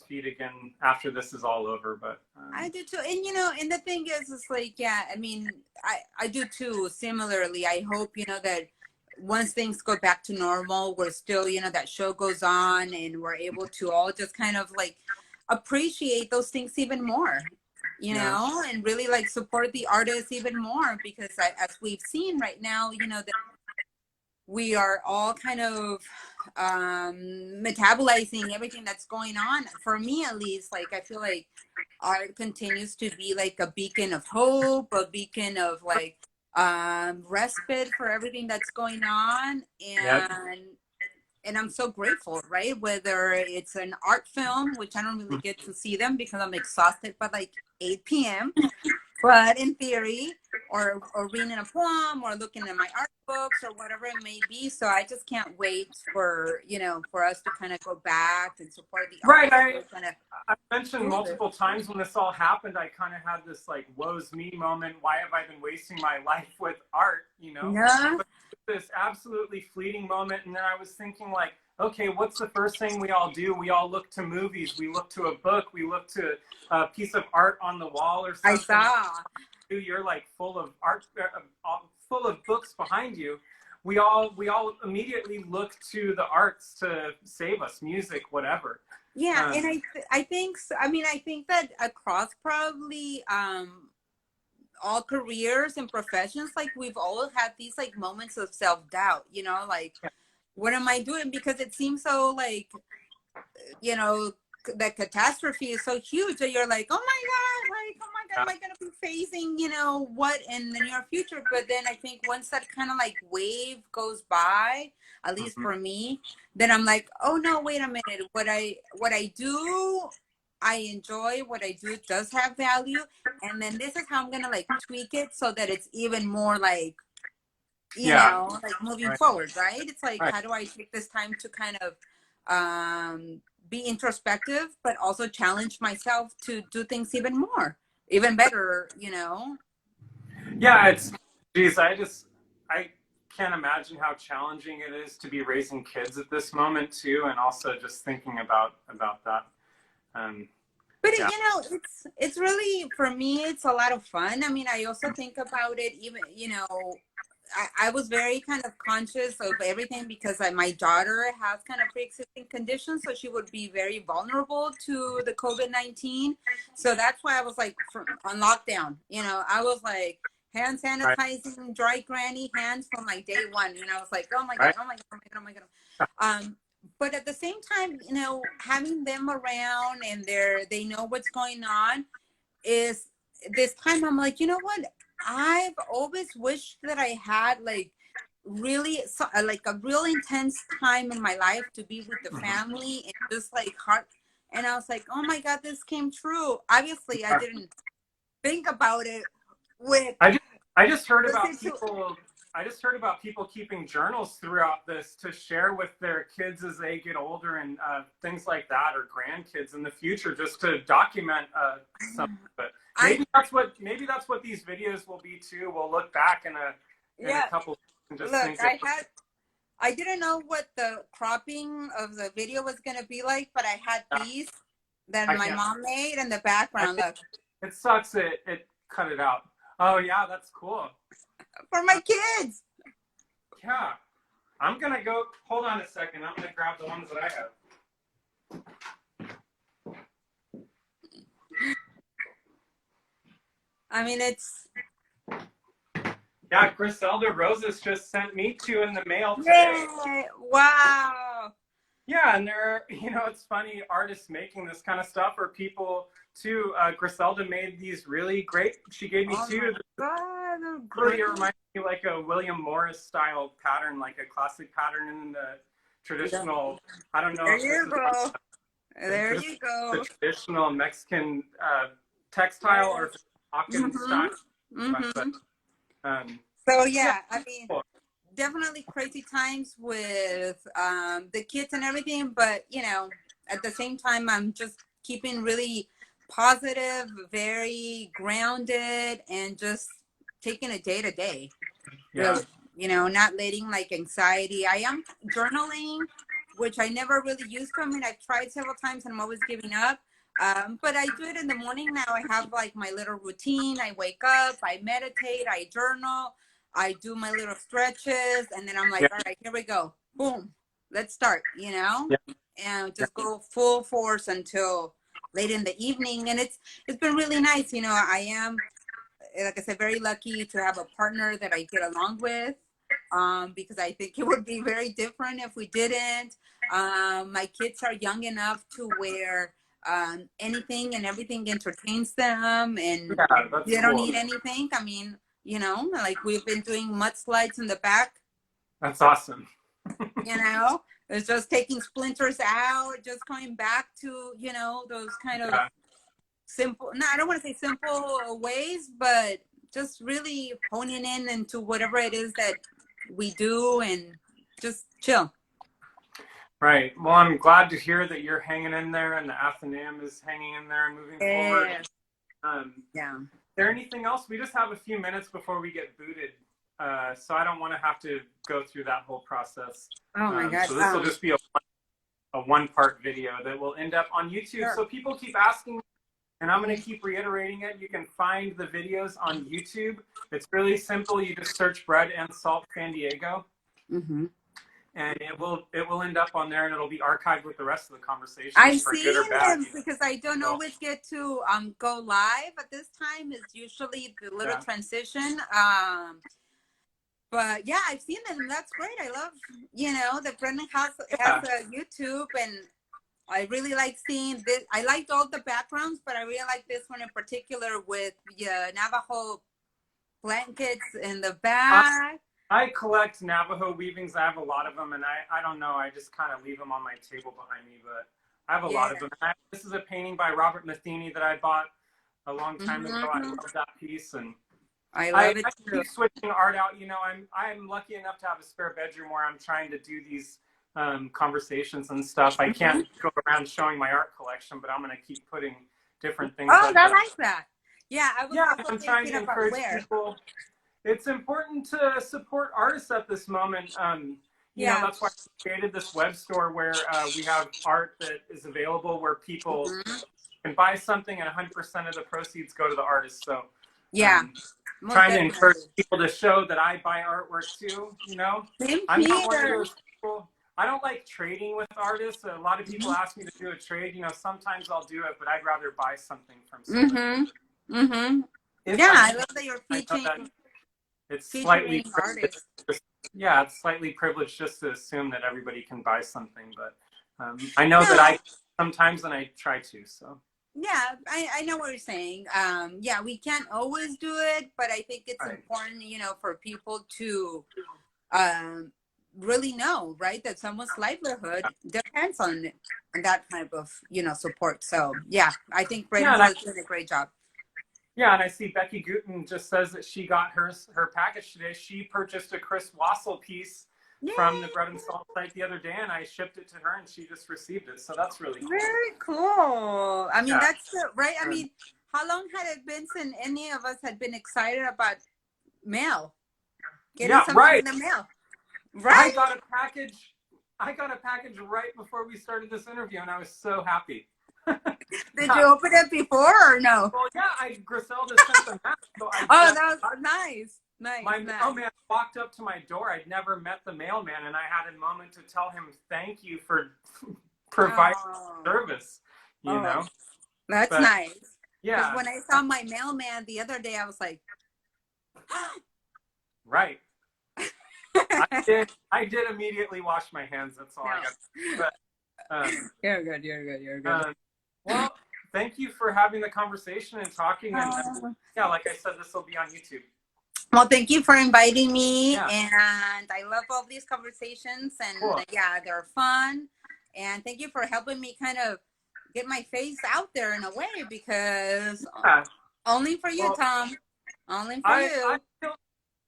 feet again after this is all over. But I do too. And you know, and the thing is, it's like, yeah, I mean, I do too. Similarly, I hope, you know, that once things go back to normal, we're still, you know, that show goes on and we're able to all just kind of like appreciate those things even more, you yeah, know, and really like support the artists even more because as we've seen right now, you know, that we are all kind of metabolizing everything that's going on. For me, at least, like I feel like art continues to be like a beacon of hope, a beacon of like respite for everything that's going on, yeah, and I'm so grateful, right? Whether it's an art film, which I don't really get to see them because I'm exhausted by like 8 p.m. But in theory, or reading a poem or looking at my art books or whatever it may be. So I just can't wait for, for us to kind of go back and support the Right. artists who kind of I mentioned do this. multiple times when this all happened, I kind of had this like woe's me moment. Why have I been wasting my life with art? Yeah. But this absolutely fleeting moment, and then I was thinking like, okay, what's the first thing we all do? We all look to movies. We look to a book. We look to a piece of art on the wall or I something. saw. You're like full of art, full of books behind you. We all immediately look to the arts to save us, music, whatever. Yeah, and I think so. I mean, I think that across probably all careers and professions, like we've all had these like moments of self-doubt, like what am I doing? Because it seems so like, the catastrophe is so huge that you're like, oh my God, am I going to be facing, what in the near future? But then I think once that kind of like wave goes by, at least for me, then I'm like, oh no, wait a minute. What I do, I enjoy. What I do does have value. And then this is how I'm going to like tweak it so that it's even more like, like moving forward, right? It's like, how do I take this time to kind of be introspective, but also challenge myself to do things even better, Yeah, geez, I can't imagine how challenging it is to be raising kids at this moment too, and also just thinking about that. But it's really, for me, it's a lot of fun. I mean, I also think about it even, I was very kind of conscious of everything because my daughter has kind of pre-existing conditions, so she would be very vulnerable to the COVID-19. So that's why I was like on lockdown. I was like hand sanitizing, dry granny hands from like day one. I was like, oh my God, oh my God, oh my God, oh my God. But at the same time, having them around and they know what's going on is this time I'm like, you know what? I've always wished that I had like really like a real intense time in my life to be with the family and just like heart. And I was like, oh my God, this came true. Obviously, I didn't think about it with. I just heard about people. I just heard about people keeping journals throughout this to share with their kids as they get older and things like that, or grandkids in the future, just to document something. But maybe that's what these videos will be too. We'll look back in a couple and just think. I didn't know what the cropping of the video was gonna be like, but I had these that my mom made in the background. Look, it sucks. It cut it out. Oh yeah, that's cool. For my kids. Yeah. I'm going to go, hold on a second. I'm going to grab the ones that I have. I mean, it's. Yeah, Griselda Roses just sent me two in the mail today. Yay! Wow. Yeah, and they're, it's funny, artists making this kind of stuff, or people too. Griselda made these really great, she gave me two. Really reminds me like a William Morris style pattern, like a classic pattern in the traditional, I don't know. There you go. There you go. The traditional Mexican textile or Hawkins style. So yeah, I mean, definitely crazy times with the kids and everything, but at the same time, I'm just keeping really positive, very grounded, and just taking it day to day. Really, not letting like anxiety. I am journaling, which I never really used to. I mean, I've tried several times and I'm always giving up. But I do it in the morning now. I have like my little routine. I wake up, I meditate, I journal, I do my little stretches, and then I'm like, all right, here we go. Boom. Let's start, and just go full force until late in the evening. And it's been really nice. I am, like I said, very lucky to have a partner that I get along with, because I think it would be very different if we didn't. My kids are young enough to where anything and everything entertains them, and they don't need anything. I mean, like we've been doing mudslides in the back. That's awesome. It's just taking splinters out, just going back to, those kind of simple, no, I don't want to say simple ways, but just really honing in into whatever it is that we do and just chill. Right. Well, I'm glad to hear that you're hanging in there and the Athenaeum is hanging in there and moving forward. Yeah. Is there anything else? We just have a few minutes before we get booted. So I don't want to have to go through that whole process. Oh my God. So this will just be a one-part video that will end up on YouTube. Sure. So people keep asking, and I'm going to keep reiterating it. You can find the videos on YouTube. It's really simple. You just search Bread and Salt San Diego. Mm-hmm. And it will end up on there, and it'll be archived with the rest of the conversation. I've seen them because I don't always get to go live at this time. Is usually the little transition. But yeah, I've seen them. That's great. I love, that Brendan has a YouTube, and I really like seeing this. I liked all the backgrounds, but I really like this one in particular with Navajo blankets in the back. I collect Navajo weavings. I have a lot of them, and I don't know. I just kind of leave them on my table behind me, but I have a lot of them. This is a painting by Robert Matheny that I bought a long time ago. I love that piece, and I love it too. keep switching art out. I'm lucky enough to have a spare bedroom where I'm trying to do these conversations and stuff. I can't go around showing my art collection, but I'm going to keep putting different things. Oh, I like that. Yeah, I'm trying to encourage people. It's important to support artists at this moment. You know, that's why I created this web store where we have art that is available where people can buy something and 100% of the proceeds go to the artist. So trying to encourage people to show that I buy artwork too, I'm not one of those people. I don't like trading with artists. A lot of people ask me to do a trade. Sometimes I'll do it, but I'd rather buy something from somebody. I love that you're featuring. It's slightly privileged. It's slightly privileged just to assume that everybody can buy something, but I know that I sometimes and I try to. So I know what you're saying. We can't always do it, but I think it's important, for people to really know, right, that someone's livelihood depends on that type of support. So I think Brandon is doing a great job. Yeah, and I see Becky Gooten just says that she got her package today. She purchased a Chris Wassel piece from the Bread and Salt site the other day, and I shipped it to her, and she just received it. So that's really cool. Very cool. I mean, that's right. I mean, how long had it been since any of us had been excited about mail? Getting something in the mail. Right. I got a package right before we started this interview, and I was so happy. Did you open it before or no? Well, Griselda sent them out. So that was nice. My mailman walked up to my door. I'd never met the mailman, and I had a moment to tell him thank you for providing service. That's nice. Yeah. Because when I saw my mailman the other day, I was like, right. I did immediately wash my hands. That's all I got. But, You're good. Well, thank you for having the conversation and talking. And like I said, this will be on YouTube. Well, thank you for inviting me. And I love all these conversations. And they're fun. And thank you for helping me kind of get my face out there in a way, because only for you, Tom. Only for you.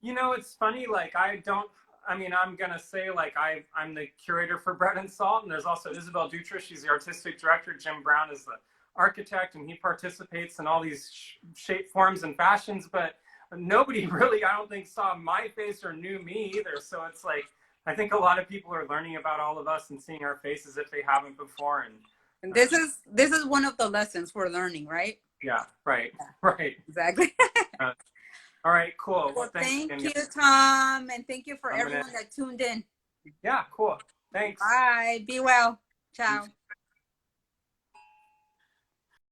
It's funny. Like, I'm going to say, like, I'm the curator for Bread and Salt, and there's also Isabel Dutra. She's the artistic director. Jim Brown is the architect, and he participates in all these shape, forms, and fashions. But nobody really, I don't think, saw my face or knew me either. So it's like, I think a lot of people are learning about all of us and seeing our faces if they haven't before. And this is one of the lessons we're learning, right? Yeah, right. Exactly. All right, cool. Well, thank you, Tom, and thank you for everyone that tuned in. Yeah, cool. Thanks. Bye. Be well. Ciao.